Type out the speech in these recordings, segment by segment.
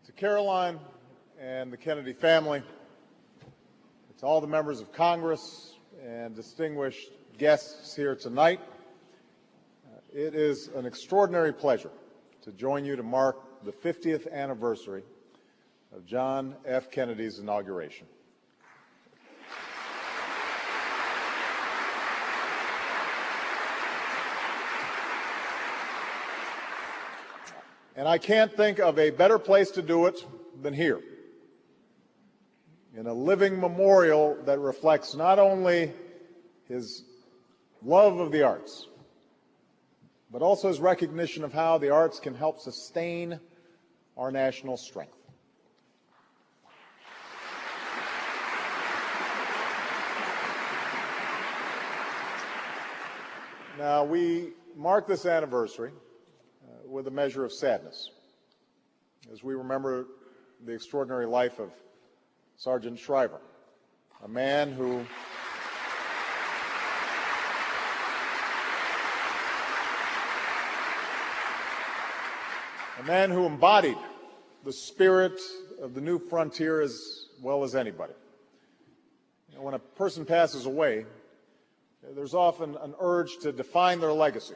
To Caroline and the Kennedy family, to all the members of Congress and distinguished guests here tonight, it is an extraordinary pleasure to join you to mark the 50th anniversary of John F. Kennedy's inauguration. And I can't think of a better place to do it than here, in a living memorial that reflects not only his love of the arts, but also his recognition of how the arts can help sustain our national strength. Now, we mark this anniversary with a measure of sadness as we remember the extraordinary life of Sergeant Shriver, a man who embodied the spirit of the new frontier as well as anybody. You know, when a person passes away, there's often an urge to define their legacy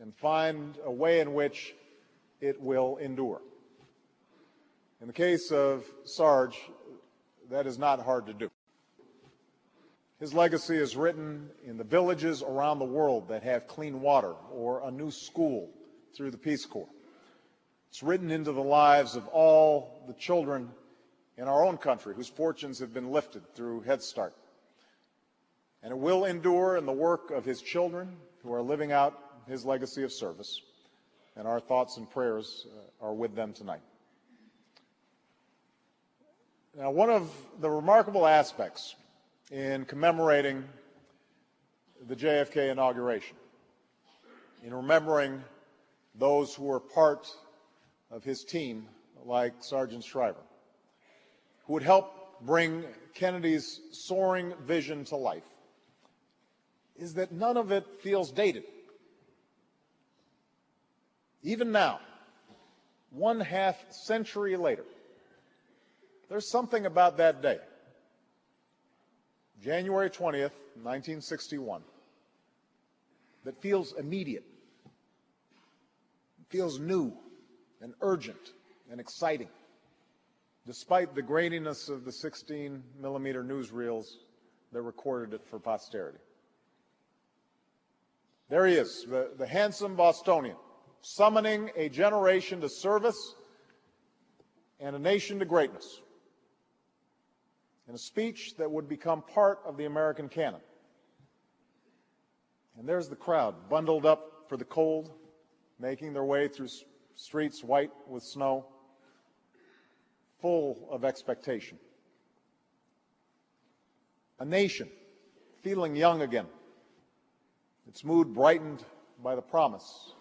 and find a way in which it will endure. In the case of Sarge, that is not hard to do. His legacy is written in the villages around the world that have clean water or a new school through the Peace Corps. It's written into the lives of all the children in our own country whose fortunes have been lifted through Head Start. And it will endure in the work of his children who are living out his legacy of service, and our thoughts and prayers are with them tonight. Now, one of the remarkable aspects in commemorating the JFK inauguration, in remembering those who were part of his team, like Sergeant Shriver, who would help bring Kennedy's soaring vision to life, is that none of it feels dated. Even now, 1/2 century later, there's something about that day, January 20th, 1961, that feels immediate, feels new and urgent and exciting, despite the graininess of the 16-millimeter newsreels that recorded it for posterity. There he is, the handsome Bostonian, summoning a generation to service and a nation to greatness, in a speech that would become part of the American canon. And there's the crowd, bundled up for the cold, making their way through streets white with snow, full of expectation. A nation feeling young again, its mood brightened by the promise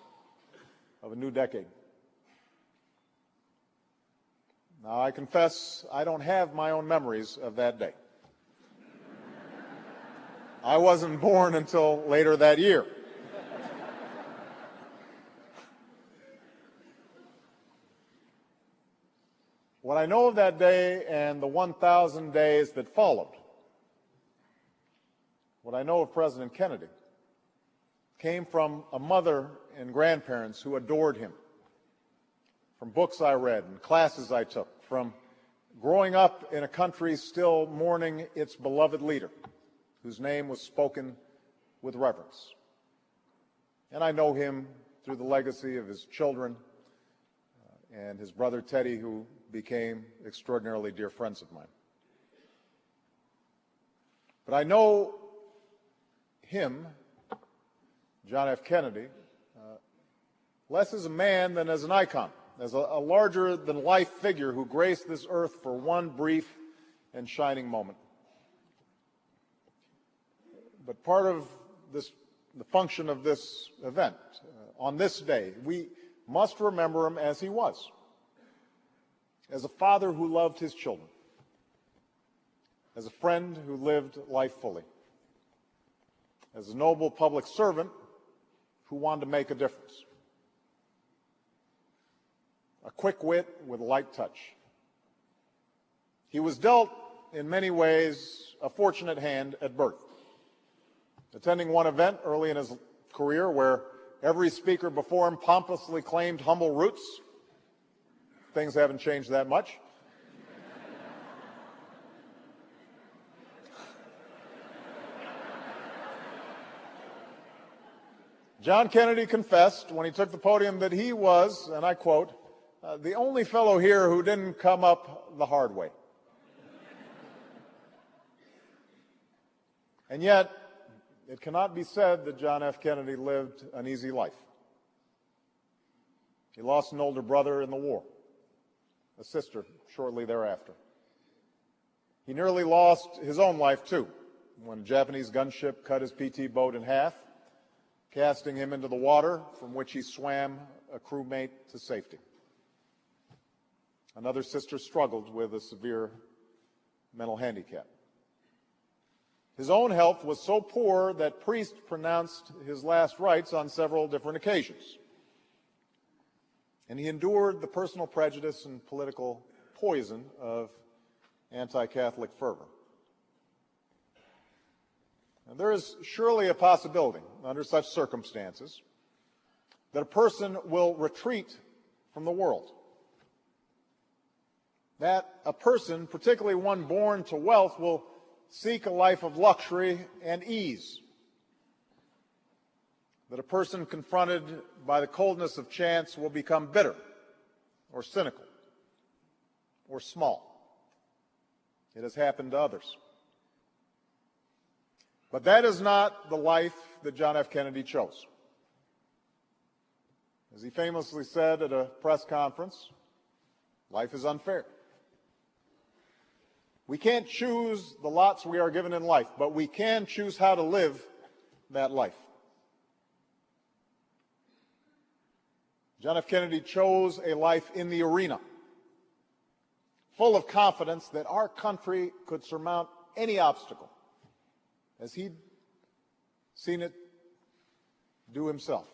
of a new decade. Now, I confess I don't have my own memories of that day. I wasn't born until later that year. What I know of that day and the 1,000 days that followed, what I know of President Kennedy, came from a mother and grandparents who adored him, from books I read and classes I took, from growing up in a country still mourning its beloved leader, whose name was spoken with reverence. And I know him through the legacy of his children and his brother Teddy, who became extraordinarily dear friends of mine. But I know him, John F. Kennedy, less as a man than as an icon, as a larger-than-life figure who graced this earth for one brief and shining moment. But part of the function of this event, on this day, we must remember him as he was, as a father who loved his children, as a friend who lived life fully, as a noble public servant who wanted to make a difference. a quick wit with a light touch. He was dealt, in many ways, a fortunate hand at birth. Attending one event early in his career where every speaker before him pompously claimed humble roots, things haven't changed that much. John Kennedy confessed when he took the podium that he was, and I quote, the only fellow here who didn't come up the hard way. And yet, it cannot be said that John F. Kennedy lived an easy life. He lost an older brother in the war, a sister shortly thereafter. He nearly lost his own life, too, when a Japanese gunship cut his PT boat in half, casting him into the water, from which he swam a crewmate to safety. Another sister struggled with a severe mental handicap. His own health was so poor that priests pronounced his last rites on several different occasions. And he endured the personal prejudice and political poison of anti-Catholic fervor. And there is surely a possibility, under such circumstances, that a person will retreat from the world. That a person, particularly one born to wealth, will seek a life of luxury and ease. That a person confronted by the coldness of chance will become bitter or cynical or small. It has happened to others. But that is not the life that John F. Kennedy chose. As he famously said at a press conference, life is unfair. We can't choose the lots we are given in life, but we can choose how to live that life. John F. Kennedy chose a life in the arena, full of confidence that our country could surmount any obstacle, as he'd seen it do himself.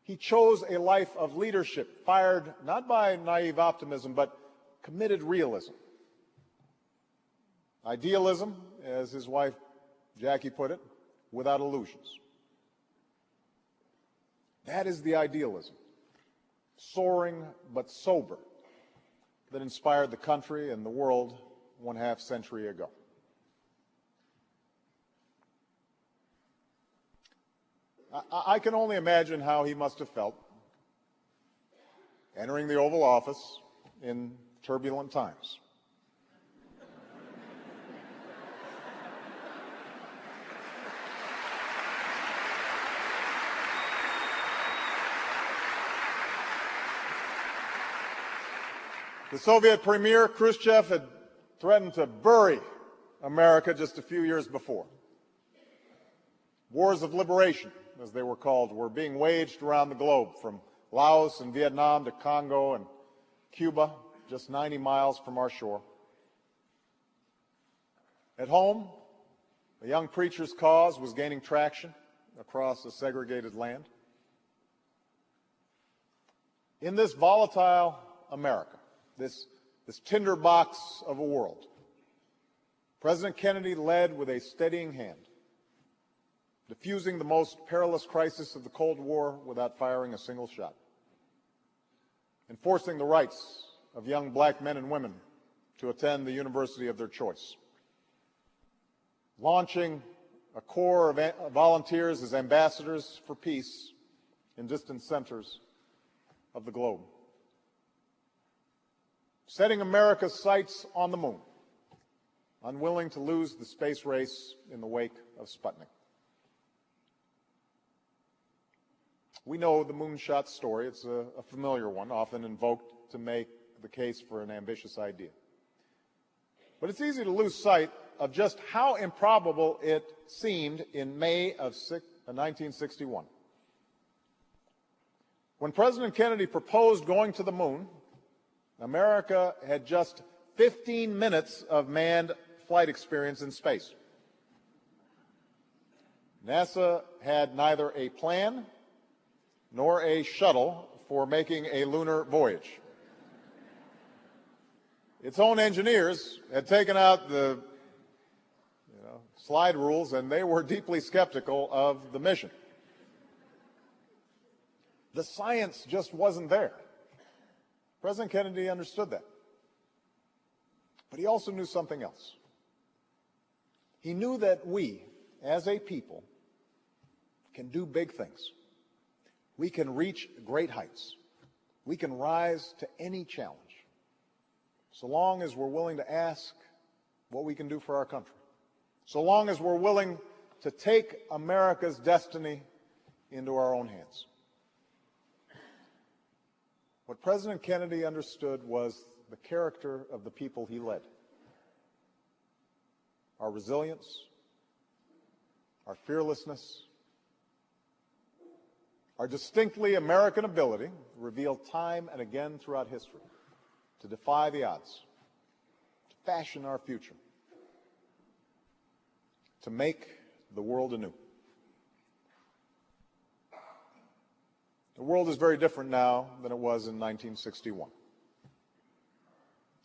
He chose a life of leadership, fired not by naive optimism, but committed realism. Idealism, as his wife Jackie put it, without illusions. That is the idealism, soaring but sober, that inspired the country and the world 1/2 century ago. I can only imagine how he must have felt entering the Oval Office in turbulent times. The Soviet Premier Khrushchev had threatened to bury America just a few years before. Wars of liberation, as they were called, were being waged around the globe, from Laos and Vietnam to Congo and Cuba, just 90 miles from our shore. At home, a young preacher's cause was gaining traction across a segregated land. In this volatile America, this tinderbox of a world, President Kennedy led with a steadying hand, diffusing the most perilous crisis of the Cold War without firing a single shot, enforcing the rights of young black men and women to attend the university of their choice, launching a corps of volunteers as ambassadors for peace in distant centers of the globe, setting America's sights on the moon, unwilling to lose the space race in the wake of Sputnik. We know the moonshot story. It's a familiar one, often invoked to make the case for an ambitious idea. But it's easy to lose sight of just how improbable it seemed in May of 1961. When President Kennedy proposed going to the moon, America had just 15 minutes of manned flight experience in space. NASA had neither a plan nor a shuttle for making a lunar voyage. Its own engineers had taken out the slide rules, and they were deeply skeptical of the mission. The science just wasn't there. President Kennedy understood that. But he also knew something else. He knew that we, as a people, can do big things. We can reach great heights. We can rise to any challenge, so long as we're willing to ask what we can do for our country, so long as we're willing to take America's destiny into our own hands. What President Kennedy understood was the character of the people he led. Our resilience, our fearlessness, our distinctly American ability, revealed time and again throughout history, to defy the odds, to fashion our future, to make the world anew. The world is very different now than it was in 1961.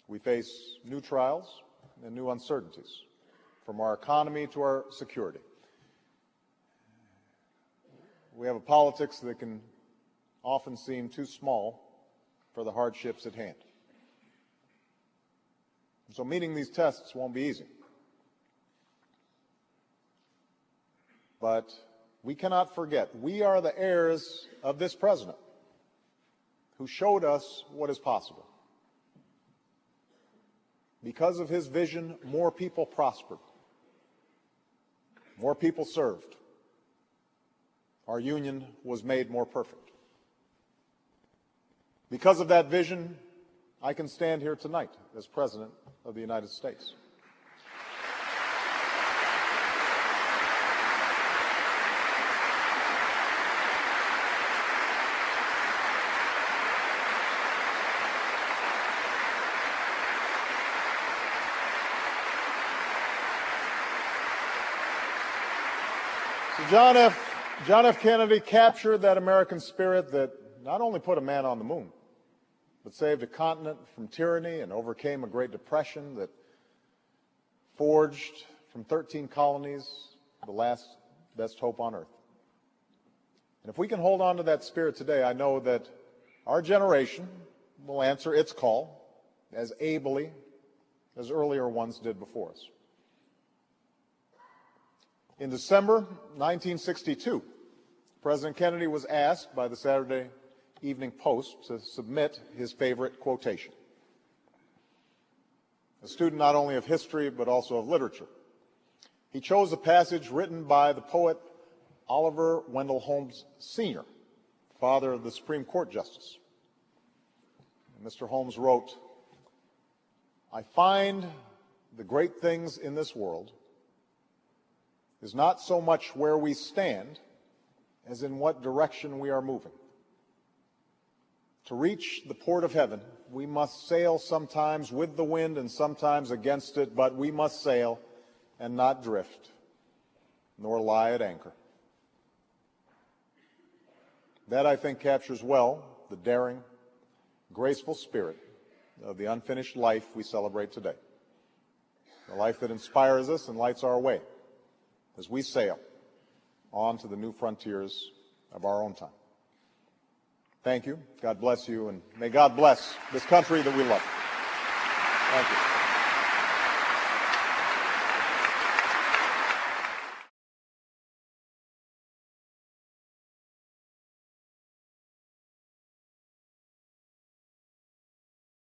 We face new trials and new uncertainties, from our economy to our security. We have a politics that can often seem too small for the hardships at hand. So meeting these tests won't be easy. But we cannot forget, we are the heirs of this president who showed us what is possible. Because of his vision, more people prospered. More people served. Our union was made more perfect. Because of that vision, I can stand here tonight as President of the United States. John F. Kennedy captured that American spirit that not only put a man on the moon, but saved a continent from tyranny and overcame a Great Depression that forged from 13 colonies the last best hope on earth. And if we can hold on to that spirit today, I know that our generation will answer its call as ably as earlier ones did before us. In December 1962, President Kennedy was asked by the Saturday Evening Post to submit his favorite quotation. A student not only of history but also of literature, he chose a passage written by the poet Oliver Wendell Holmes Sr., father of the Supreme Court Justice. And Mr. Holmes wrote, "I find the great things in this world is not so much where we stand as in what direction we are moving. To reach the port of heaven, we must sail sometimes with the wind and sometimes against it, but we must sail and not drift, nor lie at anchor." That, I think, captures well the daring, graceful spirit of the unfinished life we celebrate today. The life that inspires us and lights our way as we sail on to the new frontiers of our own time. Thank you. God bless you, and may God bless this country that we love. Thank you.